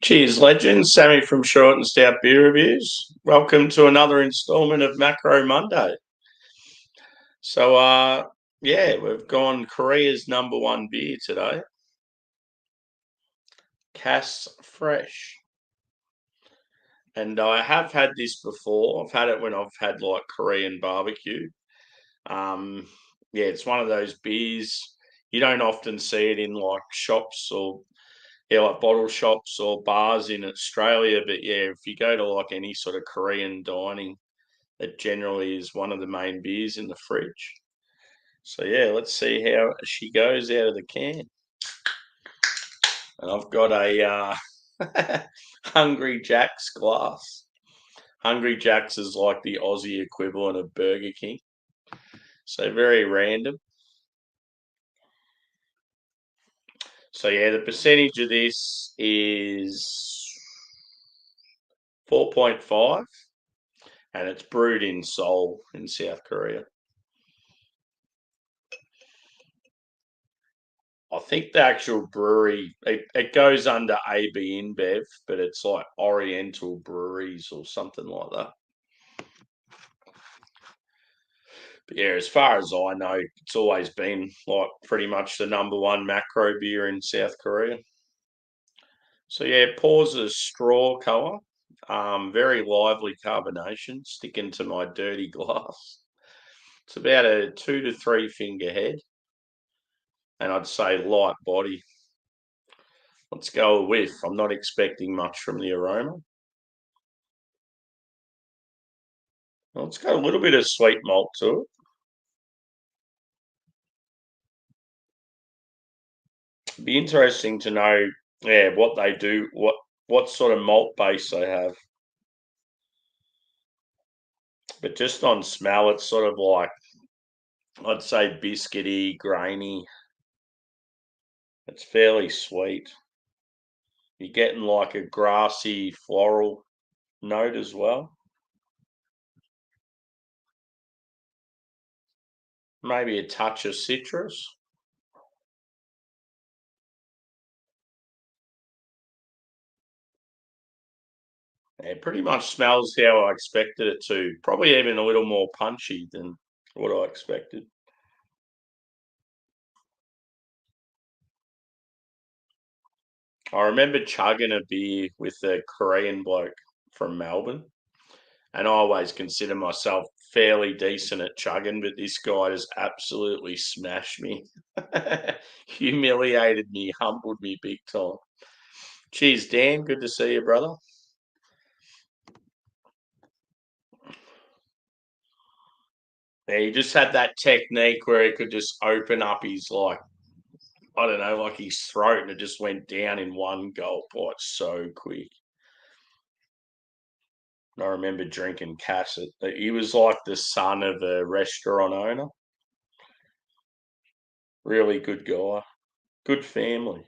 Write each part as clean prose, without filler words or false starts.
Cheers, legends. Sammy from Short and Stout Beer Reviews. Welcome to another instalment of Macro Monday. So, yeah, we've gone Korea's number one beer today, CASS Fresh. And I have had this before. I've had it when I've had like Korean barbecue. Um, yeah, it's one of those beers you don't often see it in like shops or like bottle shops or bars in Australia. But yeah, if you go to like any sort of Korean dining, it generally is one of the main beers in the fridge. So yeah, let's see how she goes out of the can. And I've got a Hungry Jack's glass. Hungry Jack's is like the Aussie equivalent of Burger King. So very random. So yeah, the percentage of this is 4.5, and it's brewed in Seoul in South Korea. I think the actual brewery, it goes under AB InBev, but it's like Oriental Breweries or something like that. But yeah, as far as I know, it's always been like pretty much the number one macro beer in South Korea. So yeah, it pours a straw colour, very lively carbonation, sticking to my dirty glass. It's about a 2 to 3 finger head, and I'd say light body. Let's go with. I'm not expecting much from the aroma. Well, it's got a little bit of sweet malt to it. It'd be interesting to know, yeah, what they do, what sort of malt base they have. But just on smell, it's sort of like, I'd say biscuity, grainy. It's fairly sweet. You're getting like a grassy floral note as well. Maybe a touch of citrus. It pretty much smells how I expected it to. Probably even a little more punchy than what I expected. I remember chugging a beer with a Korean bloke from Melbourne, and I always consider myself fairly decent at chugging, but this guy just absolutely smashed me, humiliated me, humbled me big time. Cheers, Dan. Good to see you, brother. Yeah, he just had that technique where he could just open up his like, I don't know, like his throat, and it just went down in one gulp, like so quick. And I remember drinking CASS. He was like the son of a restaurant owner. Really good guy. Good family.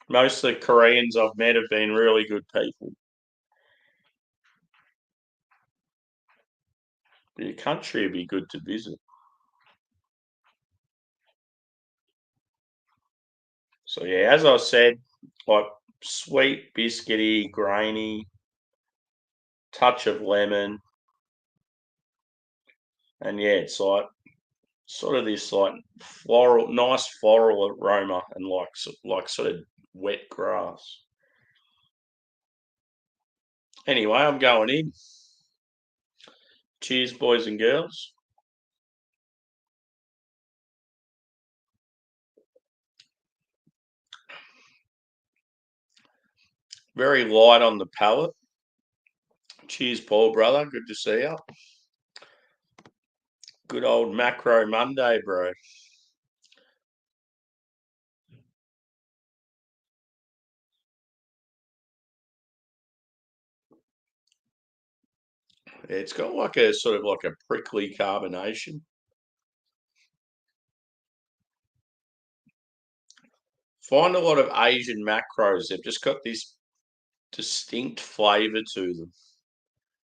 Most of the Koreans I've met have been really good people. Your country would be good to visit. So yeah, as I said, like sweet, biscuity, grainy, touch of lemon, and yeah, it's like sort of this like floral, nice floral aroma, and like sort of wet grass. Anyway, I'm going in. Cheers, boys and girls. Very light on the palate. Cheers, Paul, brother. Good to see you. Good old macro Monday, bro. Yeah, it's got like a sort of like a prickly carbonation. Find a lot of Asian macros. They've just got this distinct flavour to them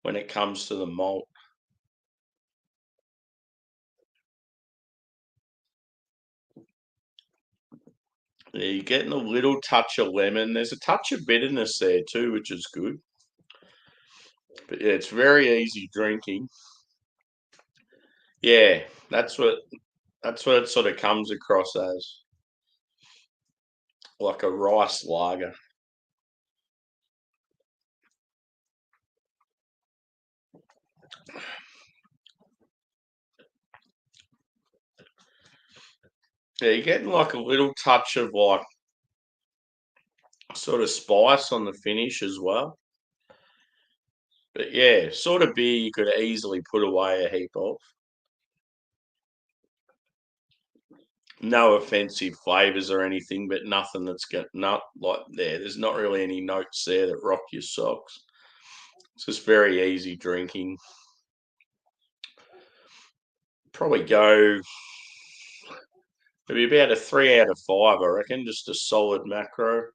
when it comes to the malt. Yeah, you're getting a little touch of lemon. There's a touch of bitterness there too, which is good. But yeah, it's very easy drinking. Yeah, that's what it sort of comes across as, like a rice lager. Yeah, you're getting like a little touch of like sort of spice on the finish as well. But yeah, sort of beer you could easily put away a heap of. No offensive flavors or anything, but nothing that's got not like there. There's not really any notes there that rock your socks. It's just very easy drinking. Probably go maybe about a 3 out of 5, I reckon. Just a solid macro.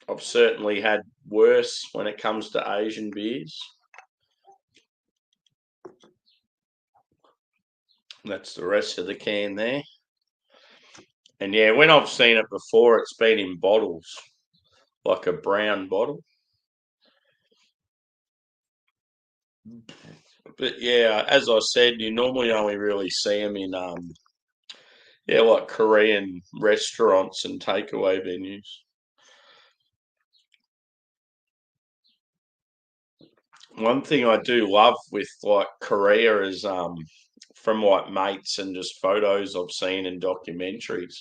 I've certainly had worse when it comes to Asian beers. That's the rest of the can there. And yeah, when I've seen it before, it's been in bottles, like a brown bottle. But yeah, as I said, you normally only really see them in yeah, like Korean restaurants and takeaway venues. One thing I do love with like Korea is from like mates and just photos I've seen in documentaries.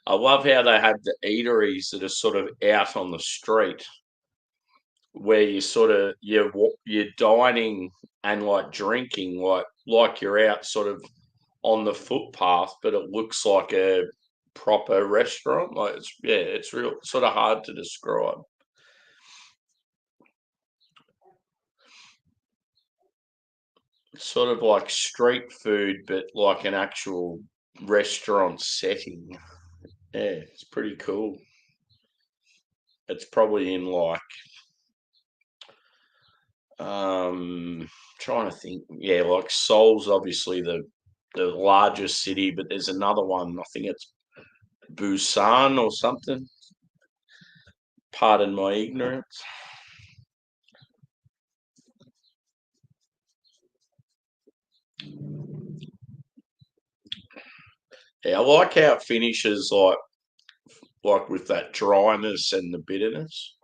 I love how they have the eateries that are sort of out on the street where you sort of you're dining and like drinking like you're out sort of on the footpath, but it looks like a proper restaurant. Like it's yeah, it's real sort of hard to describe. Sort of like street food, but like an actual restaurant setting. Yeah, it's pretty cool. It's probably in like trying to think. Yeah, like Seoul's obviously the largest city, but there's another one. I think it's Busan or something. Pardon my ignorance. Yeah, I like how it finishes like with that dryness and the bitterness.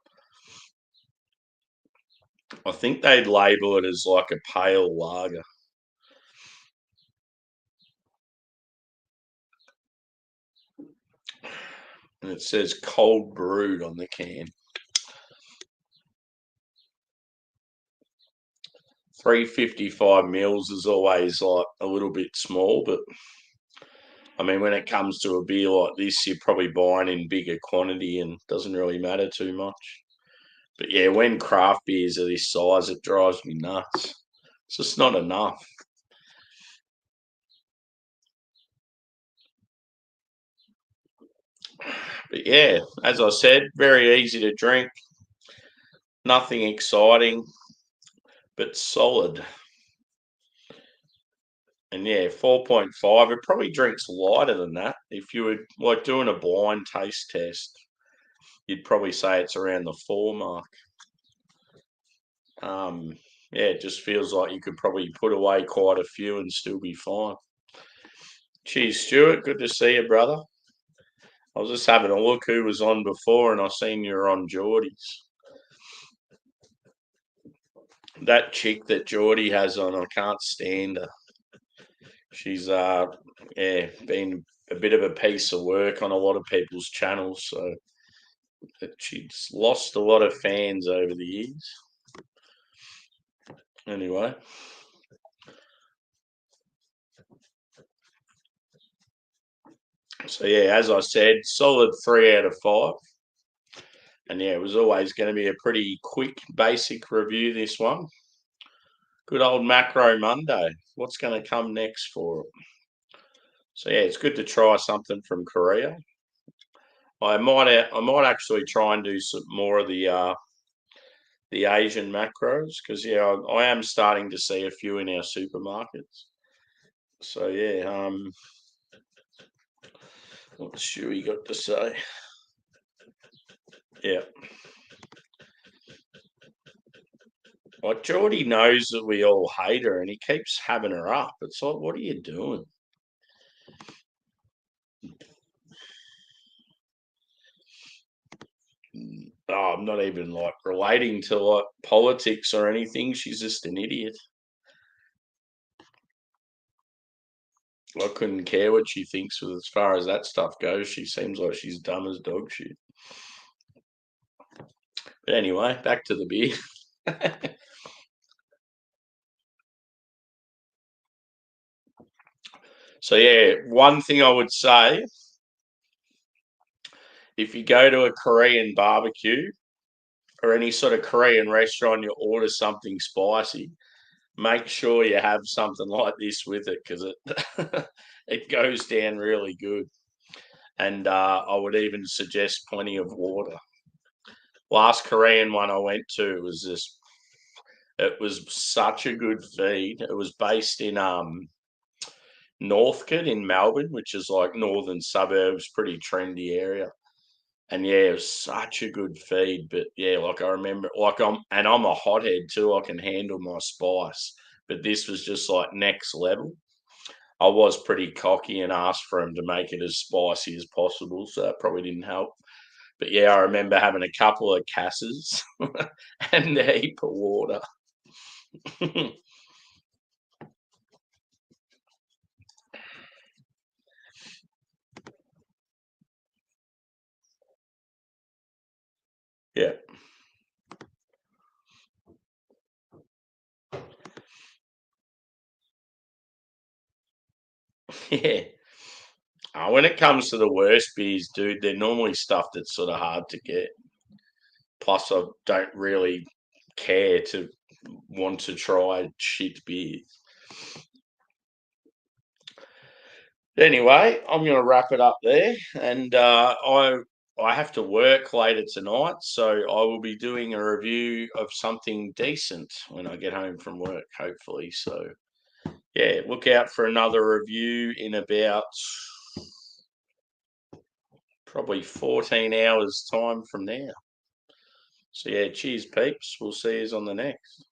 I think they'd label it as like a pale lager, and it says cold brewed on the can. 355 mils is always like a little bit small, but I mean, when it comes to a beer like this, you're probably buying in bigger quantity and doesn't really matter too much. But yeah, when craft beers are this size, it drives me nuts. It's just not enough. But yeah, as I said, very easy to drink, nothing exciting, but solid. And yeah, 4.5, it probably drinks lighter than that. If you were like doing a blind taste test, you'd probably say it's around the 4 mark. Um, yeah, it just feels like you could probably put away quite a few and still be fine. Cheers, Stuart. Good to see you, brother. I was just having a look who was on before, and I seen you're on Geordie's. That chick that Geordie has on, I can't stand her. She's yeah, been a bit of a piece of work on a lot of people's channels, so she's lost a lot of fans over the years. Anyway, so yeah, as I said, solid 3 out of 5. And yeah, it was always going to be a pretty quick, basic review, this one. Good old Macro Monday. What's going to come next for it? So yeah, it's good to try something from Korea. I might actually try and do some more of the Asian macros because yeah, I am starting to see a few in our supermarkets. So yeah, What's Stewie got to say? Yeah. Like Geordie knows that we all hate her and he keeps having her up. It's like, what are you doing? Oh, I'm not even like relating to like politics or anything. She's just an idiot. I couldn't care what she thinks with as far as that stuff goes. She seems like she's dumb as dog shit. But anyway, back to the beer. So yeah, one thing I would say, if you go to a Korean barbecue or any sort of Korean restaurant, you order something spicy, make sure you have something like this with it because it it goes down really good. And I would even suggest plenty of water. Last Korean one I went to was just it was such a good feed. It was based in Northcote in Melbourne, which is like northern suburbs, pretty trendy area. And yeah, it was such a good feed. But yeah, like I remember, I'm a hothead too. I can handle my spice, but this was just like next level. I was pretty cocky and asked for him to make it as spicy as possible, so that probably didn't help. But yeah, I remember having a couple of CASSes and a heap of water. Yeah. Yeah. When it comes to the worst beers, dude, they're normally stuff that's sort of hard to get. Plus, I don't really care to want to try shit beers. Anyway, I'm going to wrap it up there, and I have to work later tonight, so I will be doing a review of something decent when I get home from work, hopefully. So yeah, look out for another review in about probably 14 hours time from now. So yeah, cheers, peeps. We'll see you on the next.